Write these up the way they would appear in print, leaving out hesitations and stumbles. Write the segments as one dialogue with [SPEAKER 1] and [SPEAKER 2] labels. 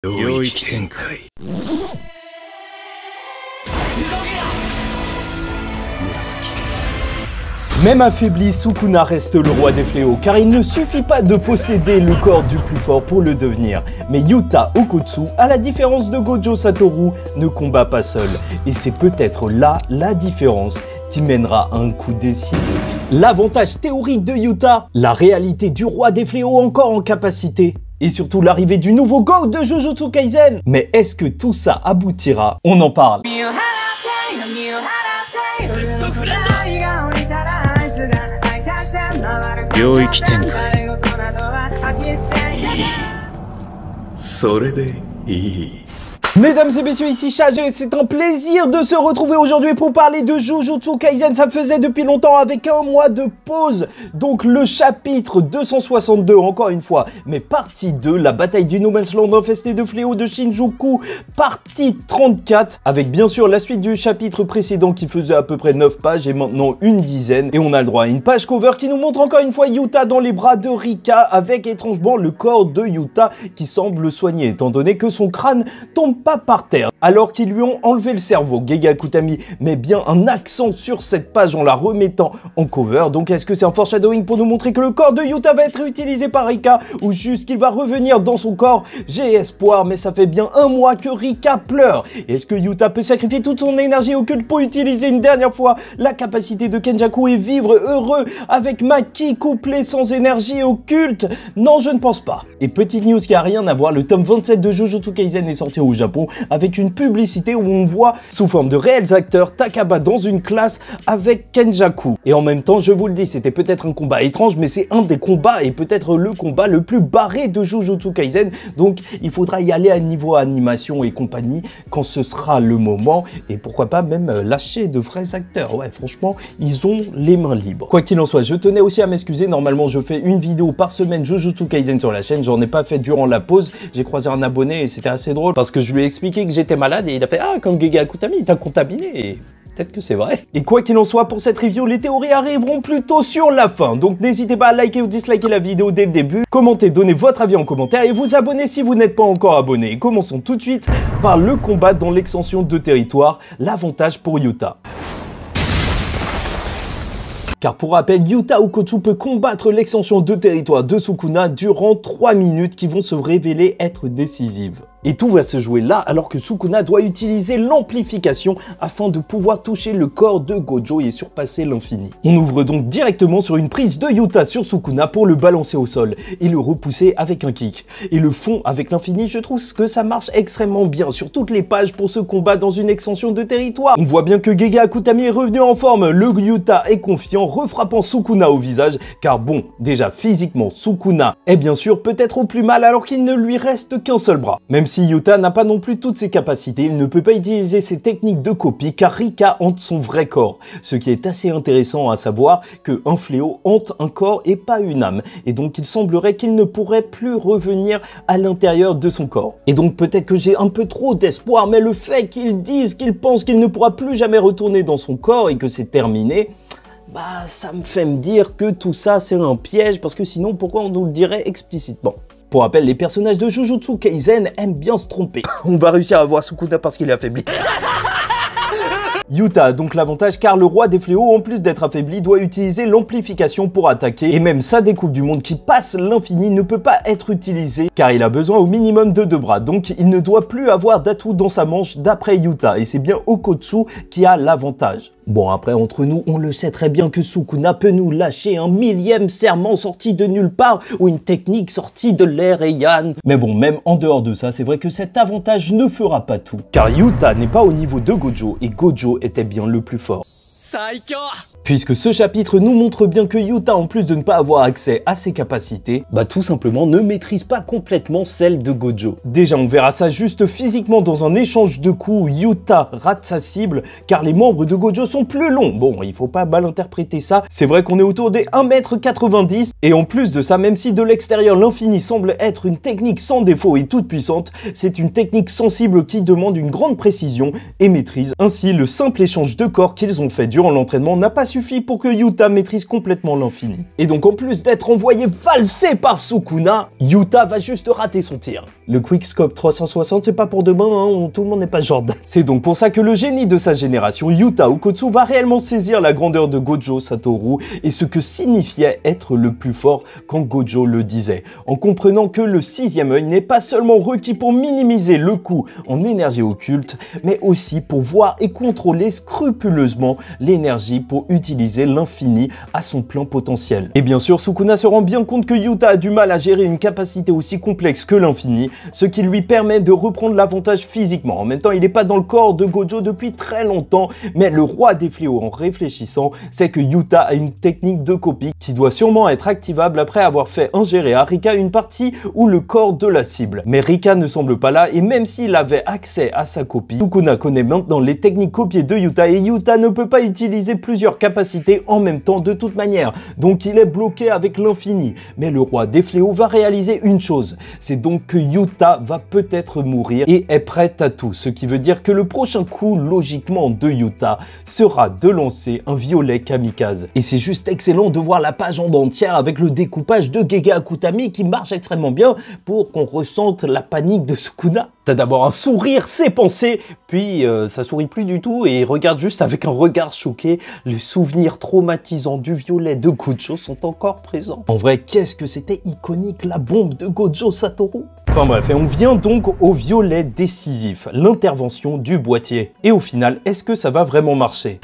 [SPEAKER 1] 領域展開。
[SPEAKER 2] Même affaibli, Sukuna reste le roi des fléaux, car il ne suffit pas de posséder le corps du plus fort pour le devenir. Mais Yuta Okkotsu, à la différence de Gojo Satoru, ne combat pas seul. Et c'est peut-être là la différence qui mènera à un coup décisif. L'avantage théorique de Yuta, la réalité du roi des fléaux encore en capacité, et surtout l'arrivée du nouveau GOAT de Jujutsu Kaisen. Mais est-ce que tout ça aboutira? On en parle.
[SPEAKER 1] 領域展開。それでいい。
[SPEAKER 2] Mesdames et messieurs, ici Chage et c'est un plaisir de se retrouver aujourd'hui pour parler de Jujutsu Kaisen. Ça faisait depuis longtemps avec un mois de pause. Donc le chapitre 262, encore une fois, mais partie 2, la bataille du No Man's Land infesté de fléaux de Shinjuku, partie 34, avec bien sûr la suite du chapitre précédent qui faisait à peu près 9 pages et maintenant une dizaine. Et on a le droit à une page cover qui nous montre encore une fois Yuta dans les bras de Rika avec étrangement le corps de Yuta qui semble soigné étant donné que son crâne tombe pas par terre, alors qu'ils lui ont enlevé le cerveau. Gege Akutami met bien un accent sur cette page en la remettant en cover. Donc est-ce que c'est un foreshadowing pour nous montrer que le corps de Yuta va être utilisé par Rika ou juste qu'il va revenir dans son corps? J'ai espoir, mais ça fait bien un mois que Rika pleure. Est-ce que Yuta peut sacrifier toute son énergie occulte pour utiliser une dernière fois la capacité de Kenjaku et vivre heureux avec Maki couplé sans énergie occulte? Non, je ne pense pas. Et petite news qui a rien à voir, le tome 27 de Jujutsu Kaisen est sorti au Japon avec une publicité où on voit sous forme de réels acteurs Takaba dans une classe avec Kenjaku. Et en même temps, je vous le dis, c'était peut-être un combat étrange, mais c'est un des combats et peut-être le combat le plus barré de Jujutsu Kaisen. Donc il faudra y aller à niveau animation et compagnie quand ce sera le moment. Et pourquoi pas même lâcher de vrais acteurs. Ouais, franchement, ils ont les mains libres. Quoi qu'il en soit, je tenais aussi à m'excuser. Normalement, je fais une vidéo par semaine Jujutsu Kaisen sur la chaîne. J'en ai pas fait durant la pause. J'ai croisé un abonné et c'était assez drôle parce que je lui ai expliqué que j'étais malade et il a fait « Ah, comme Gege Akutami, il t'a contaminé » et peut-être que c'est vrai. Et quoi qu'il en soit, pour cette review, les théories arriveront plutôt sur la fin. Donc n'hésitez pas à liker ou disliker la vidéo dès le début, commentez, donnez votre avis en commentaire et vous abonnez si vous n'êtes pas encore abonné. Et commençons tout de suite par le combat dans l'extension de territoire, l'avantage pour Yuta. Car pour rappel, Yuta Okkotsu peut combattre l'extension de territoire de Sukuna durant 3 minutes qui vont se révéler être décisives. Et tout va se jouer là alors que Sukuna doit utiliser l'amplification afin de pouvoir toucher le corps de Gojo et surpasser l'infini. On ouvre donc directement sur une prise de Yuta sur Sukuna pour le balancer au sol et le repousser avec un kick. Et le fond avec l'infini, je trouve que ça marche extrêmement bien sur toutes les pages pour ce combat dans une extension de territoire. On voit bien que Gege Akutami est revenu en forme, le Yuta est confiant, refrappant Sukuna au visage, car bon, déjà physiquement, Sukuna est bien sûr peut-être au plus mal alors qu'il ne lui reste qu'un seul bras. Même si Yuta n'a pas non plus toutes ses capacités, il ne peut pas utiliser ses techniques de copie car Rika hante son vrai corps. Ce qui est assez intéressant à savoir qu'un fléau hante un corps et pas une âme. Et donc il semblerait qu'il ne pourrait plus revenir à l'intérieur de son corps. Et donc peut-être que j'ai un peu trop d'espoir, mais le fait qu'ils disent qu'ils pensent qu'il ne pourra plus jamais retourner dans son corps et que c'est terminé, bah ça me fait me dire que tout ça c'est un piège parce que sinon pourquoi on nous le dirait explicitement? Pour rappel, les personnages de Jujutsu Kaisen aiment bien se tromper. On va réussir à voir Sukuna parce qu'il est affaibli. Yuta a donc l'avantage car le roi des fléaux, en plus d'être affaibli, doit utiliser l'amplification pour attaquer. Et même sa découpe du monde qui passe l'infini ne peut pas être utilisée car il a besoin au minimum de 2 bras. Donc il ne doit plus avoir d'atout dans sa manche d'après Yuta. Et c'est bien Okkotsu qui a l'avantage. Bon, après, entre nous, on le sait très bien que Sukuna peut nous lâcher un 1000e serment sorti de nulle part ou une technique sortie de l'air et Yann. Mais bon, même en dehors de ça, c'est vrai que cet avantage ne fera pas tout. Car Yuta n'est pas au niveau de Gojo et Gojo était bien le plus fort. Puisque ce chapitre nous montre bien que Yuta, en plus de ne pas avoir accès à ses capacités, bah tout simplement ne maîtrise pas complètement celles de Gojo. Déjà on verra ça juste physiquement dans un échange de coups où Yuta rate sa cible car les membres de Gojo sont plus longs. Bon, il faut pas mal interpréter ça, c'est vrai qu'on est autour des 1,90 m et en plus de ça, même si de l'extérieur l'infini semble être une technique sans défaut et toute puissante, c'est une technique sensible qui demande une grande précision et maîtrise. Ainsi le simple échange de corps qu'ils ont fait durant durant l'entraînement n'a pas suffi pour que Yuta maîtrise complètement l'infini. Et donc en plus d'être envoyé valser par Sukuna, Yuta va juste rater son tir. Le Quickscope 360 c'est pas pour demain, hein, tout le monde n'est pas Jordan. C'est donc pour ça que le génie de sa génération, Yuta Okkotsu, va réellement saisir la grandeur de Gojo Satoru et ce que signifiait être le plus fort quand Gojo le disait, en comprenant que le sixième œil n'est pas seulement requis pour minimiser le coût en énergie occulte, mais aussi pour voir et contrôler scrupuleusement l'énergie pour utiliser l'infini à son plein potentiel. Et bien sûr, Sukuna se rend bien compte que Yuta a du mal à gérer une capacité aussi complexe que l'infini, ce qui lui permet de reprendre l'avantage physiquement. En même temps, il n'est pas dans le corps de Gojo depuis très longtemps, mais le roi des fléaux, en réfléchissant, c'est que Yuta a une technique de copie qui doit sûrement être activable après avoir fait ingérer à Rika une partie ou le corps de la cible. Mais Rika ne semble pas là, et même s'il avait accès à sa copie, Sukuna connaît maintenant les techniques copiées de Yuta, et Yuta ne peut pas utiliser plusieurs capacités en même temps de toute manière, donc il est bloqué avec l'infini. Mais le roi des fléaux va réaliser une chose, c'est donc que Yuta va peut-être mourir et est prête à tout, ce qui veut dire que le prochain coup logiquement de Yuta sera de lancer un violet kamikaze. Et c'est juste excellent de voir la page en entière avec le découpage de Gege Akutami qui marche extrêmement bien pour qu'on ressente la panique de Sukuna. T'as d'abord un sourire, ses pensées, puis ça sourit plus du tout et il regarde juste avec un regard choqué. Les souvenirs traumatisants du violet de Gojo sont encore présents. En vrai, qu'est-ce que c'était iconique la bombe de Gojo Satoru. Enfin bref, et on vient donc au violet décisif, l'intervention du boîtier. Et au final, est-ce que ça va vraiment marcher ?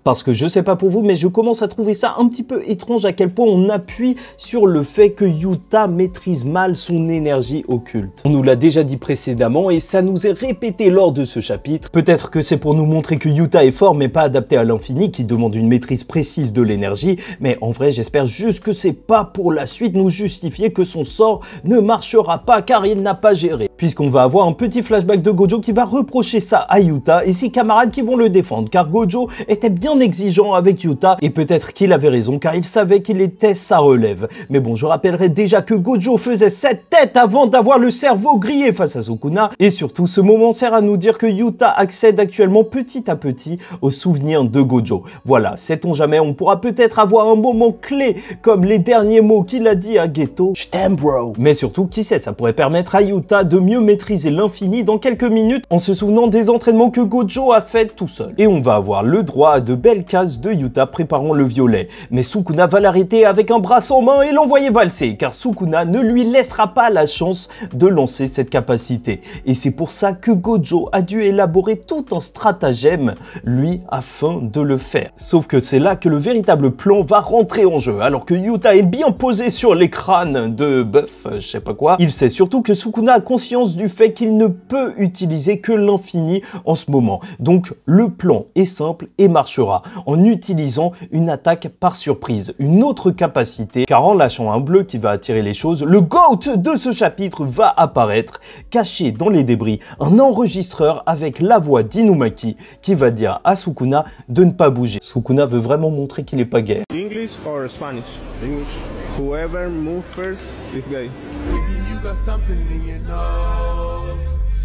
[SPEAKER 2] Parce que je sais pas pour vous, mais je commence à trouver ça un petit peu étrange à quel point on appuie sur le fait que Yuta maîtrise mal son énergie occulte. On nous l'a déjà dit précédemment et ça nous est répété lors de ce chapitre. Peut-être que c'est pour nous montrer que Yuta est fort mais pas adapté à l'infini, qui demande une maîtrise précise de l'énergie, mais en vrai j'espère juste que c'est pas pour la suite nous justifier que son sort ne marchera pas car il n'a pas géré. Puisqu'on va avoir un petit flashback de Gojo qui va reprocher ça à Yuta et ses camarades qui vont le défendre, car Gojo était bien exigeant avec Yuta et peut-être qu'il avait raison car il savait qu'il était sa relève. Mais bon, je rappellerai déjà que Gojo faisait cette tête avant d'avoir le cerveau grillé face à Sukuna, et surtout ce moment sert à nous dire que Yuta accède actuellement petit à petit aux souvenirs de Gojo. Voilà, sait-on jamais, on pourra peut-être avoir un moment clé comme les derniers mots qu'il a dit à Geto, je t'aime bro. Mais surtout, qui sait, ça pourrait permettre à Yuta de mieux maîtriser l'infini dans quelques minutes en se souvenant des entraînements que Gojo a fait tout seul. Et on va avoir le droit à de belles cases de Yuta préparant le violet. Mais Sukuna va l'arrêter avec un bras en main et l'envoyer valser, car Sukuna ne lui laissera pas la chance de lancer cette capacité. Et c'est pour ça que Gojo a dû élaborer tout un stratagème, lui, afin de le faire. Sauf que c'est là que le véritable plan va rentrer en jeu. Alors que Yuta est bien posé sur les crânes de bœuf, je sais pas quoi, il sait surtout que Sukuna a conscience du fait qu'il ne peut utiliser que l'infini en ce moment. Donc le plan est simple et marchera, en utilisant une attaque par surprise, une autre capacité, car en lâchant un bleu qui va attirer les choses, le GOAT de ce chapitre va apparaître, caché dans les débris, un enregistreur avec la voix d'Inumaki qui va dire à Sukuna de ne pas bouger. Sukuna veut vraiment montrer qu'il n'est pas gay.
[SPEAKER 3] English or Spanish? English. Whoever moves first is gay.
[SPEAKER 4] You got something in your nose,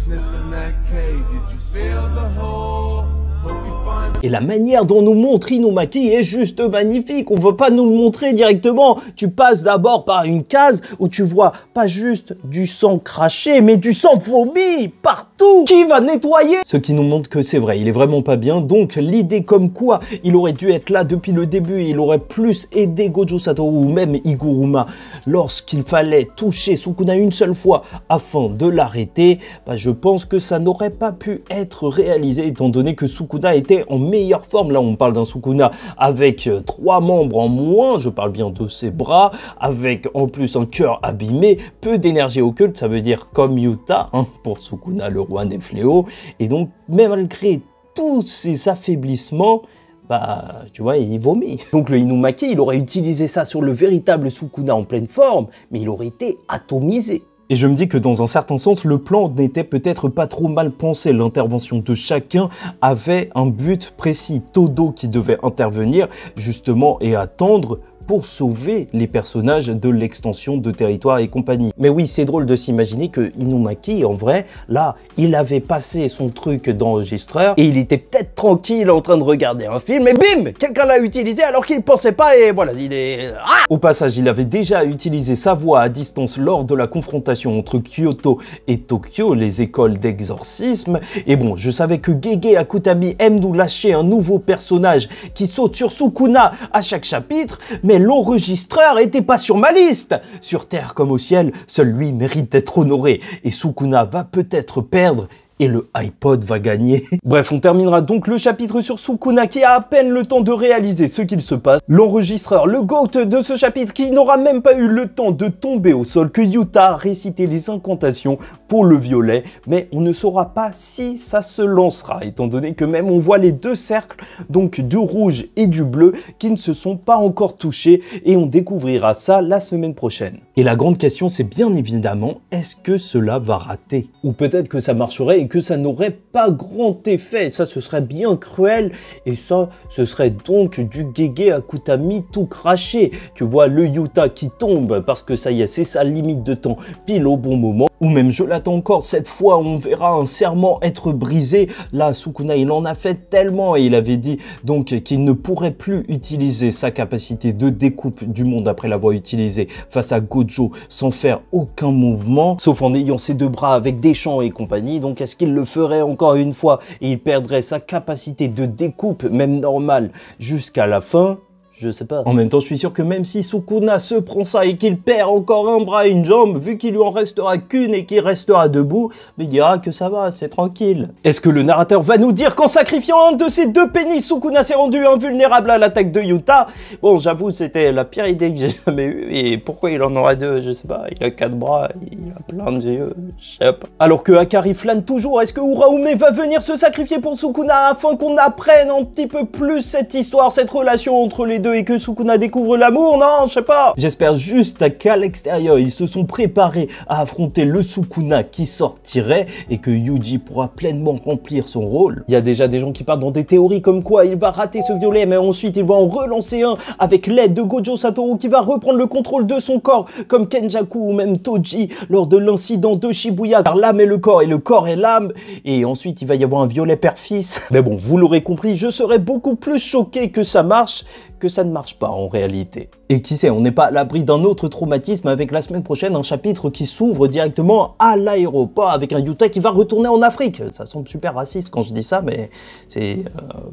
[SPEAKER 4] sniffing that K. Did you feel the hole? Hope you find
[SPEAKER 2] Et la manière dont nous montre Inumaki est juste magnifique. On ne veut pas nous le montrer directement. Tu passes d'abord par une case où tu vois pas juste du sang craché, mais du sang vomi partout. Qui va nettoyer? Ce qui nous montre que c'est vrai, il est vraiment pas bien. Donc l'idée comme quoi il aurait dû être là depuis le début et il aurait plus aidé Gojo Satoru ou même Higuruma lorsqu'il fallait toucher Sukuna une seule fois afin de l'arrêter, bah, je pense que ça n'aurait pas pu être réalisé étant donné que Sukuna était en meilleure forme. Là on parle d'un Sukuna avec 3 membres en moins, je parle bien de ses bras, avec en plus un cœur abîmé, peu d'énergie occulte, ça veut dire comme Yuta, hein, pour Sukuna le roi des fléaux, et donc même malgré tous ces affaiblissements, bah, tu vois, il vomit. Donc le Inumaki, il aurait utilisé ça sur le véritable Sukuna en pleine forme, mais il aurait été atomisé. Et je me dis que dans un certain sens, le plan n'était peut-être pas trop mal pensé. L'intervention de chacun avait un but précis. Todo qui devait intervenir justement et attendre pour sauver les personnages de l'extension de territoire et compagnie. Mais oui, c'est drôle de s'imaginer que Inumaki, en vrai, là, il avait passé son truc d'enregistreur et il était peut-être tranquille en train de regarder un film et bim, quelqu'un l'a utilisé alors qu'il pensait pas et voilà, il est... Ah! Au passage, il avait déjà utilisé sa voix à distance lors de la confrontation entre Kyoto et Tokyo, les écoles d'exorcisme. Et bon, je savais que Gege Akutami aime nous lâcher un nouveau personnage qui saute sur Sukuna à chaque chapitre, mais l'enregistreur était pas sur ma liste. Sur Terre comme au ciel, seul lui mérite d'être honoré et Sukuna va peut-être perdre et le iPod va gagner. Bref, on terminera donc le chapitre sur Sukuna qui a à peine le temps de réaliser ce qu'il se passe. L'enregistreur, le GOAT de ce chapitre qui n'aura même pas eu le temps de tomber au sol, que Yuta a récité les incantations pour le violet, mais on ne saura pas si ça se lancera, étant donné que même on voit les deux cercles, donc du rouge et du bleu, qui ne se sont pas encore touchés et on découvrira ça la semaine prochaine. Et la grande question, c'est bien évidemment, est-ce que cela va rater? Ou peut-être que ça marcherait et que ça n'aurait pas grand effet, ça ce serait bien cruel, et ça ce serait donc du Gege Akutami tout craché. Tu vois le Yuta qui tombe parce que ça y est, c'est sa limite de temps pile au bon moment, ou même je l'attends encore, cette fois on verra un serment être brisé. Là Sukuna il en a fait tellement et il avait dit donc qu'il ne pourrait plus utiliser sa capacité de découpe du monde après l'avoir utilisé face à Gojo sans faire aucun mouvement, sauf en ayant ses deux bras avec des champs et compagnie. Donc est-ce qu'il le ferait encore une fois et il perdrait sa capacité de découpe, même normale, jusqu'à la fin? Je sais pas. En même temps, je suis sûr que même si Sukuna se prend ça et qu'il perd encore un bras et une jambe, vu qu'il lui en restera qu'une et qu'il restera debout, il dira que ça va, c'est tranquille. Est-ce que le narrateur va nous dire qu'en sacrifiant un de ses deux pénis, Sukuna s'est rendu invulnérable à l'attaque de Yuta? Bon, j'avoue, c'était la pire idée que j'ai jamais eue. Et pourquoi il en aurait deux? Je sais pas. Il a 4 bras, il a plein de yeux, je sais pas. Alors que Akari flâne toujours, est-ce que Uraume va venir se sacrifier pour Sukuna afin qu'on apprenne un petit peu plus cette histoire, cette relation entre les deux et que Sukuna découvre l'amour? Non, je sais pas. J'espère juste qu'à l'extérieur, ils se sont préparés à affronter le Sukuna qui sortirait et que Yuji pourra pleinement remplir son rôle. Il y a déjà des gens qui partent dans des théories comme quoi il va rater ce violet, mais ensuite il va en relancer un avec l'aide de Gojo Satoru qui va reprendre le contrôle de son corps comme Kenjaku ou même Toji lors de l'incident de Shibuya, car l'âme est le corps et le corps est l'âme, et ensuite il va y avoir un violet père-fils. Mais bon, vous l'aurez compris, je serais beaucoup plus choqué que ça marche que ça ne marche pas en réalité. Et qui sait, on n'est pas à l'abri d'un autre traumatisme avec la semaine prochaine un chapitre qui s'ouvre directement à l'aéroport avec un Yuta qui va retourner en Afrique. Ça semble super raciste quand je dis ça, mais c'est...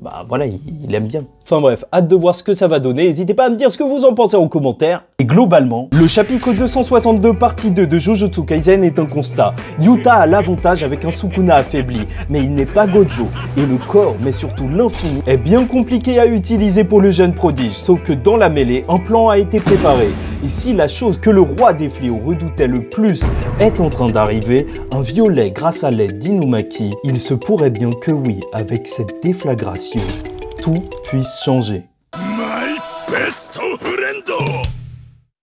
[SPEAKER 2] bah voilà, il aime bien. Enfin bref, hâte de voir ce que ça va donner. N'hésitez pas à me dire ce que vous en pensez en commentaire. Et globalement, le chapitre 262 partie 2 de Jujutsu Kaisen est un constat. Yuta a l'avantage avec un Sukuna affaibli, mais il n'est pas Gojo. Et le corps, mais surtout l'infini, est bien compliqué à utiliser pour le jeune prodige. Sauf que dans la mêlée, un plan a été préparé. Et si la chose que le roi des fléaux redoutait le plus est en train d'arriver, un violet grâce à l'aide d'Inumaki, il se pourrait bien que oui, avec cette déflagration, tout puisse changer.
[SPEAKER 1] My best friend!